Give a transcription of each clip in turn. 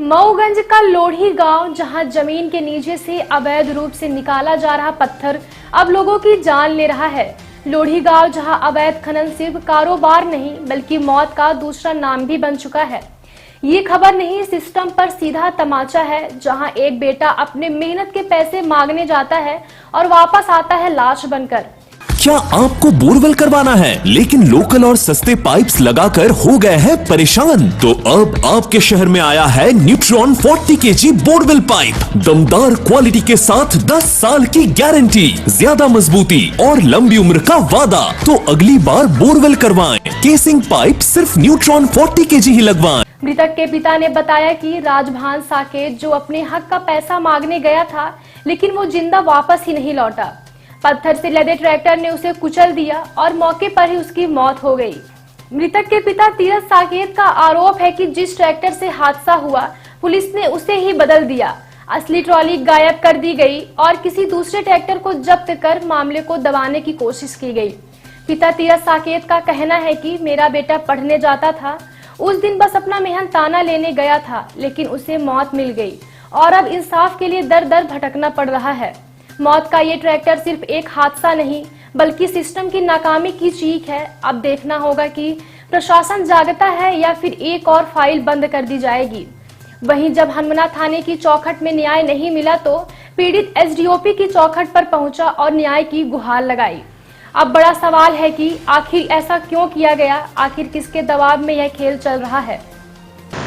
मऊगंज का लोढ़ी गांव, जहां जमीन के नीचे से अवैध रूप से निकाला जा रहा पत्थर अब लोगों की जान ले रहा है। लोढ़ी गांव जहां अवैध खनन सिर्फ कारोबार नहीं बल्कि मौत का दूसरा नाम भी बन चुका है। ये खबर नहीं, सिस्टम पर सीधा तमाचा है, जहां एक बेटा अपने मेहनत के पैसे मांगने जाता है और वापस आता है लाश बनकर। क्या आपको बोरवेल करवाना है लेकिन लोकल और सस्ते पाइप्स लगाकर हो गए हैं परेशान? तो अब आपके शहर में आया है न्यूट्रॉन 40 kg बोरवेल पाइप। दमदार क्वालिटी के साथ 10 साल की गारंटी, ज्यादा मजबूती और लंबी उम्र का वादा। तो अगली बार बोरवेल करवाएं, केसिंग पाइप सिर्फ न्यूट्रॉन 40 kg ही लगवाएं। मृतक के पिता ने बताया कि राजभान साकेत जो अपने हक का पैसा मांगने गया था, लेकिन वो जिंदा वापस ही नहीं लौटा। पत्थर से लदे ट्रैक्टर ने उसे कुचल दिया और मौके पर ही उसकी मौत हो गई। मृतक के पिता तीरथ साकेत का आरोप है कि जिस ट्रैक्टर से हादसा हुआ, पुलिस ने उसे ही बदल दिया। असली ट्रॉली गायब कर दी गई और किसी दूसरे ट्रैक्टर को जब्त कर मामले को दबाने की कोशिश की गई। पिता तीरथ साकेत का कहना है कि मेरा बेटा पढ़ने जाता था, उस दिन बस अपना मेहनताना लेने गया था, लेकिन उसे मौत मिल गई और अब इंसाफ के लिए दर दर भटकना पड़ रहा है। मौत का ये ट्रैक्टर सिर्फ एक हादसा नहीं बल्कि सिस्टम की नाकामी की चीख है। अब देखना होगा कि प्रशासन जागता है या फिर एक और फाइल बंद कर दी जाएगी। वहीं जब हनुमाना थाने की चौखट में न्याय नहीं मिला तो पीड़ित एसडीओपी की चौखट पर पहुंचा और न्याय की गुहार लगाई। अब बड़ा सवाल है कि आखिर ऐसा क्यों किया गया, आखिर किसके दबाव में यह खेल चल रहा है।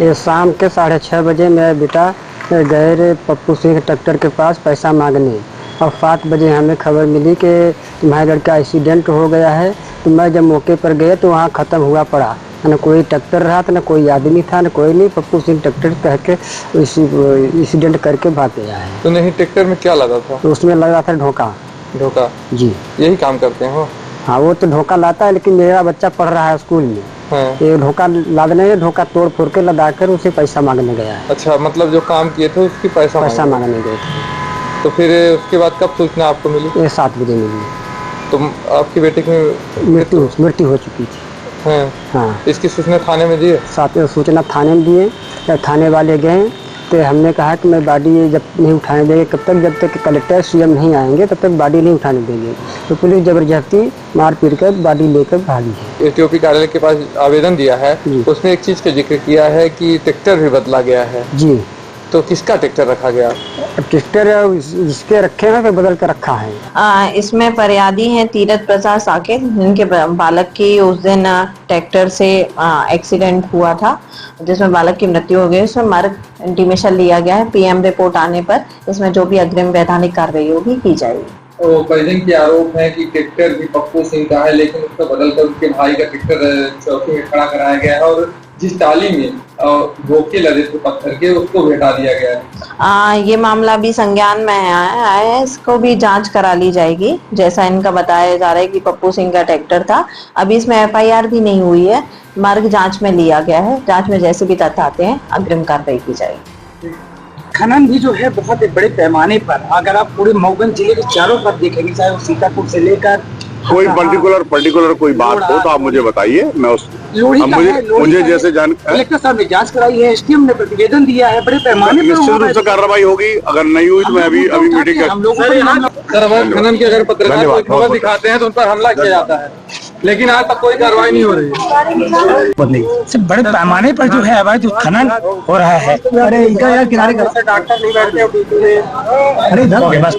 ये शाम के 6:30 बजे मेरा बेटा गए पप्पू सिंह ट्रैक्टर के पास पैसा मांगने, और 7 बजे हमें खबर मिली कि तुम्हारे लड़का एक्सीडेंट हो गया है। तो मैं जब मौके पर गया तो वहाँ ख़त्म हुआ पड़ा, न कोई ट्रैक्टर रहा था, न कोई आदमी था, न कोई नहीं। पप्पू सिंह ट्रैक्टर कह के एक्सीडेंट करके भाग गया है। तो नहीं, ट्रैक्टर में क्या लगा था? तो उसमें लगा था ढोका। ढोका? जी, यही काम करते हैं वो? हाँ, वो तो ढोका लाता है, लेकिन मेरा बच्चा पढ़ रहा है स्कूल में। हाँ। ये ढोका लादने में ढोका तोड़ फोड़ के लदाकर उसे पैसा मांगने गया है। अच्छा, मतलब जो काम किए थे उसकी पैसा मांगने गए थे। तो फिर उसके बाद कब सूचना आपको मिली? ये 7 बजे मिली। तो आपकी बेटी की मृत्यु हो चुकी थी। हाँ। हाँ। इसकी सूचना थाने में दिए? सूचना थाने में दिए। थाने वाले गए तो हमने कहा कि मैं बॉडी जब नहीं उठाने देंगे, जब तक कलेक्टर सीएम नहीं आएंगे तब तक बॉडी नहीं उठाने देंगे। तो पुलिस जबरदस्ती मार पीट कर बॉडी लेकर भागी है। एसडीओपी कार्यालय के पास आवेदन दिया है, उसमें एक चीज का जिक्र किया है कि ट्रैक्टर भी बदला गया है। जी, तो किसका ट्रैक्टर रखा गया? ट्रैक्टर इसके रखे हैं तो बदल कर रखा है। इसमें फरियादी हैं तीरथ प्रसाद साकेत, जिनके बालक की उस दिन ट्रैक्टर से एक्सीडेंट हुआ था जिसमें बालक की मृत्यु हो गई। उसमें मर्ग इंटीमेशन लिया गया है। पीएम रिपोर्ट आने पर इसमें जो भी अग्रिम वैधानिक कार्रवाई होगी की जाएगी। तो परिजन के आरोप है कि ट्रैक्टर भी पप्पू सिंह का है, लेकिन उसको बदलकर उसके भाई का ट्रैक्टर चौकी में खड़ा कराया गया है और जिस टाली में धोखे लगे थे पत्थर के, उसको भी हटा दिया गया है। ये मामला भी संज्ञान में आया है, इसको भी जांच करा ली जाएगी। जैसा इनका बताया जा रहा है कि पप्पू सिंह का ट्रैक्टर था। अभी इसमें एफआईआर भी नहीं हुई है, मार्ग जांच में लिया गया है। जांच में जैसे भी तथ्य आते हैं अग्रिम कार्रवाई की जाएगी। खनन भी जो है बहुत बड़े पैमाने पर, अगर आप पूरे मऊगंज जिले के चारों तरफ देखेंगे, चाहे वो सीतापुर से लेकर कोई पर्टिकुलर कोई बात हो तो आप मुझे बताइए, मैं उस मुझे जैसे कलेक्टर साहब ने जांच कराई है, एसडीएम ने प्रतिवेदन दिया है, बड़े पैमाने पर निश्चित रूप से कार्रवाई होगी। अगर नहीं हुई तो मैं अभी मीटिंग खनन की अगर पत्रकार खबर दिखाते हैं तो उन पर हमला किया जाता है, लेकिन आज तक कोई कार्रवाई नहीं हो रही है। सिर्फ बड़े पैमाने पर जो है अवैध खनन हो रहा है। अरे इनका यार किनारे डॉक्टर नहीं बैठते, अरे बस